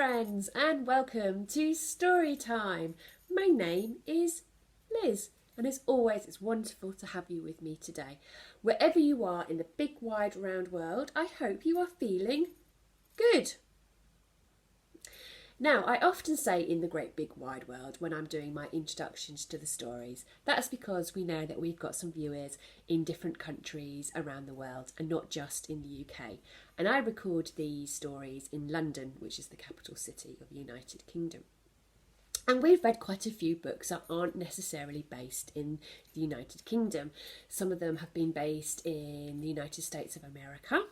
friends, and welcome to Story Time. My name is Liz, and as always, it's wonderful to have you with me today. Wherever you are in the big, wide, round world, I hope you are feeling good. Now, I often say in the great big wide world when I'm doing my introductions to the stories, that's because we know that we've got some viewers in different countries around the world and not just in the UK. And I record these stories in London, which is the capital city of the United Kingdom. And we've read quite a few books that aren't necessarily based in the United Kingdom. Some of them have been based in the United States of America.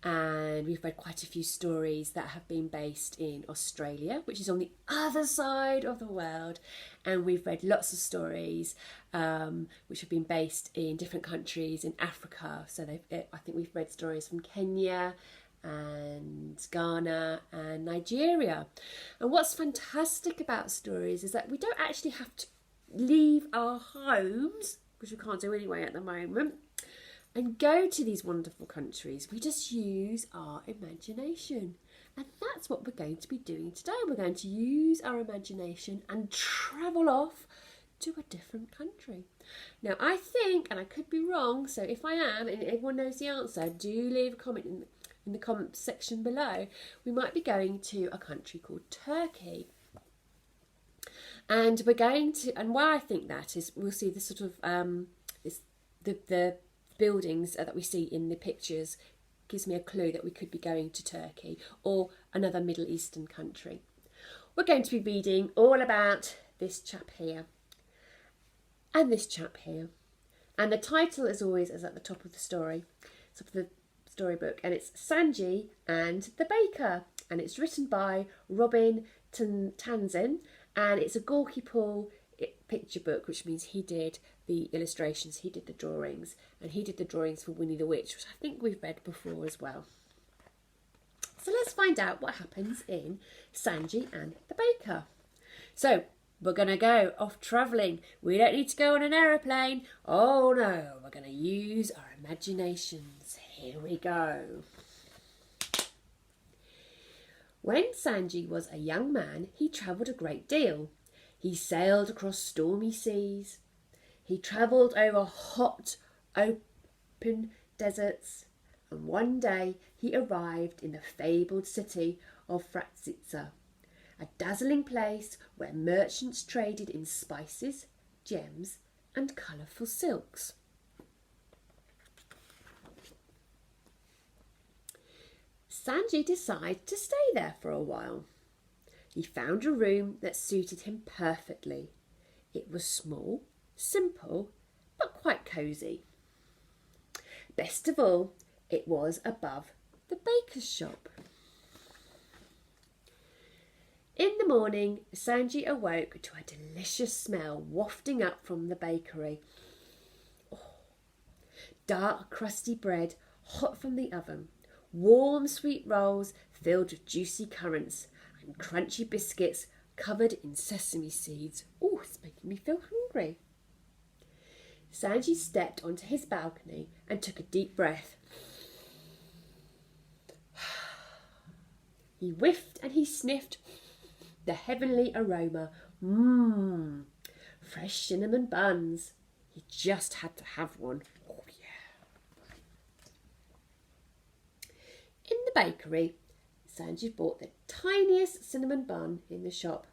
And we've read quite a few stories that have been based in Australia, which is on the other side of the world. And we've read lots of stories which have been based in different countries in Africa. So I think we've read stories from Kenya and Ghana and Nigeria. And what's fantastic about stories is that we don't actually have to leave our homes, which we can't do anyway at the moment, and go to these wonderful countries. We just use our imagination. And that's what we're going to be doing today. We're going to use our imagination and travel off to a different country. Now, I think, and I could be wrong, so if I am, and everyone knows the answer, do leave a comment in the comment section below. We might be going to a country called Turkey. And we're going to, and why I think that is, we'll see the sort of, the buildings that we see in the pictures gives me a clue that we could be going to Turkey or another Middle Eastern country. We're going to be reading all about this chap here and this chap here. And the title, as always, is at the top of the story, top of the storybook, and it's Sanji and the Baker, and it's written by Robin Tanzen, and it's a Gorky Paul picture book, which means he did the illustrations, he did the drawings, and he did the drawings for Winnie the Witch, which I think we've read before as well. So let's find out what happens in Sanji and the Baker. So we're going to go off travelling. We don't need to go on an aeroplane. Oh no, we're going to use our imaginations. Here we go. When Sanji was a young man, he travelled a great deal. He sailed across stormy seas. He travelled over hot, open deserts. And one day he arrived in the fabled city of Fratzitza, a dazzling place where merchants traded in spices, gems, and colourful silks. Sanji decided to stay there for a while. He found a room that suited him perfectly. It was small, simple, but quite cosy. Best of all, it was above the baker's shop. In the morning, Sanji awoke to a delicious smell wafting up from the bakery. Oh, dark, crusty bread, hot from the oven, warm, sweet rolls filled with juicy currants, and crunchy biscuits covered in sesame seeds. Oh, it's making me feel hungry. Sanji stepped onto his balcony and took a deep breath. He whiffed and he sniffed the heavenly aroma. Mmm, fresh cinnamon buns. He just had to have one. Oh, yeah. In the bakery, Sanji bought the tiniest cinnamon bun in the shop.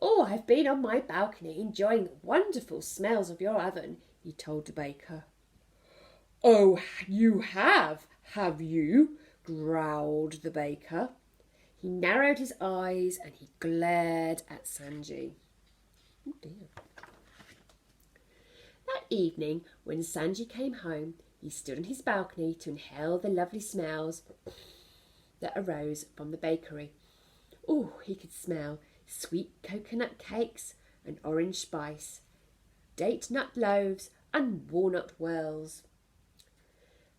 Oh, I've been on my balcony enjoying the wonderful smells of your oven, he told the baker. Oh, you have you? Growled the baker. He narrowed his eyes and he glared at Sanji. Oh dear. That evening, when Sanji came home, he stood on his balcony to inhale the lovely smells that arose from the bakery. Oh, he could smell sweet coconut cakes and orange spice, date nut loaves and walnut whirls.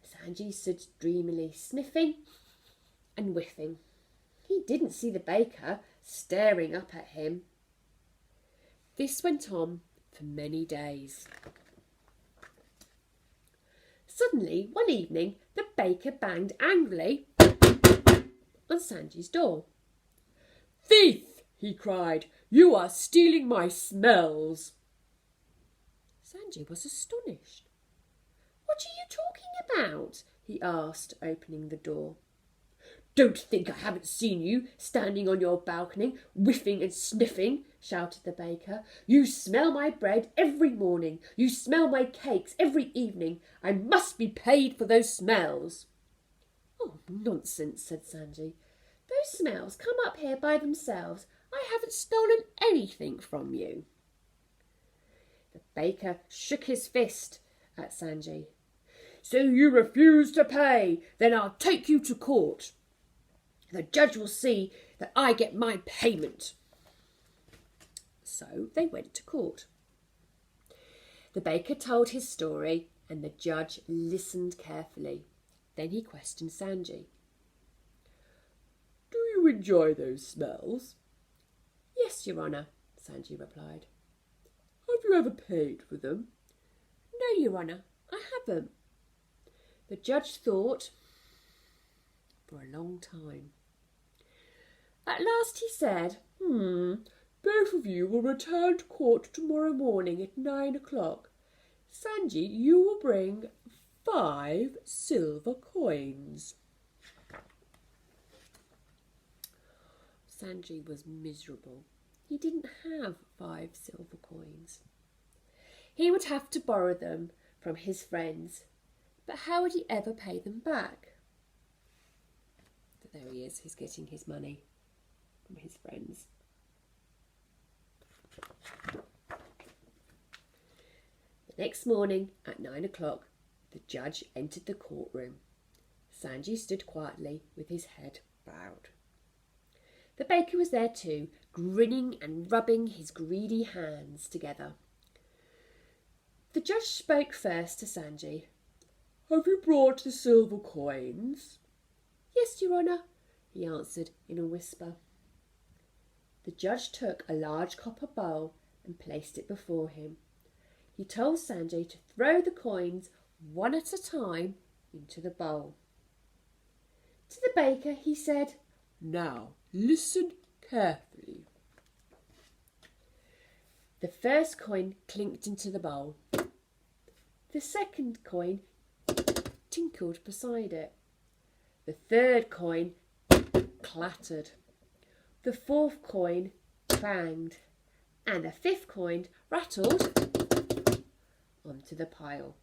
Sanji stood dreamily sniffing and whiffing. He didn't see the baker staring up at him. This went on for many days. Suddenly, one evening, the baker banged angrily on Sanji's door. "Thief!" he cried. "You are stealing my smells." Sanji was astonished. "What are you talking about?" he asked, opening the door. "Don't think I haven't seen you standing on your balcony, whiffing and sniffing," shouted the baker. "You smell my bread every morning. You smell my cakes every evening. I must be paid for those smells." "Oh, nonsense," said Sanji. "Those smells come up here by themselves. I haven't stolen anything from you." The baker shook his fist at Sanji. "So you refuse to pay? Then I'll take you to court. The judge will see that I get my payment." So they went to court. The baker told his story and the judge listened carefully. Then he questioned Sanji. "Do you enjoy those smells?" "Yes, Your Honour," Sanji replied. "Have you ever paid for them?" "No, Your Honour, I haven't." The judge thought for a long time. At last he said, "Both of you will return to court tomorrow morning at 9 o'clock. Sanji, you will bring 5 silver coins." Sanji was miserable. He didn't have 5 silver coins. He would have to borrow them from his friends, but how would he ever pay them back? But there he is, he's getting his money from his friends. The next morning at 9 o'clock, the judge entered the courtroom. Sanji stood quietly with his head bowed. The baker was there too, grinning and rubbing his greedy hands together. The judge spoke first to Sanji. "Have you brought the silver coins?" "Yes, Your Honour," he answered in a whisper. The judge took a large copper bowl and placed it before him. He told Sanji to throw the coins one at a time into the bowl. To the baker he said, "Now listen carefully." The first coin clinked into the bowl. The second coin tinkled beside it. The third coin clattered. The fourth coin clanged. And the fifth coin rattled onto the pile.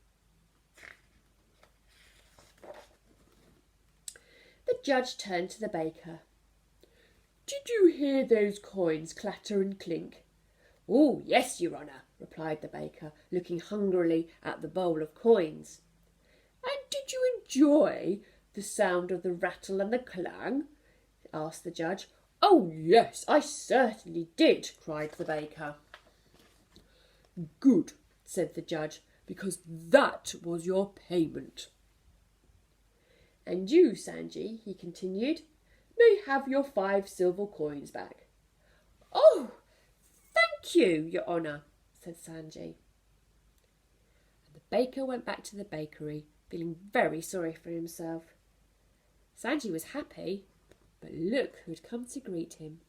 The judge turned to the baker. "Did you hear those coins clatter and clink?" "Oh, yes, Your Honour," replied the baker, looking hungrily at the bowl of coins. "And did you enjoy the sound of the rattle and the clang?" asked the judge. "Oh, yes, I certainly did," cried the baker. "Good," said the judge, "because that was your payment." "And you, Sanji," he continued, "may have your 5 silver coins back." "Oh, thank you, Your Honour," said Sanji. And the baker went back to the bakery, feeling very sorry for himself. Sanji was happy, but look who had come to greet him.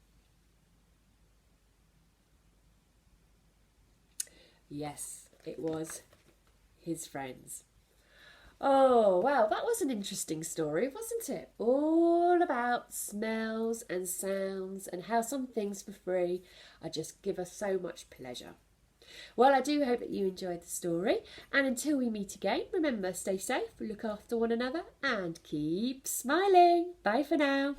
Yes, it was his friends. Oh, wow, that was an interesting story, wasn't it? All about smells and sounds and how some things for free are just give us so much pleasure. Well, I do hope that you enjoyed the story, and until we meet again, remember, stay safe, look after one another, and keep smiling. Bye for now.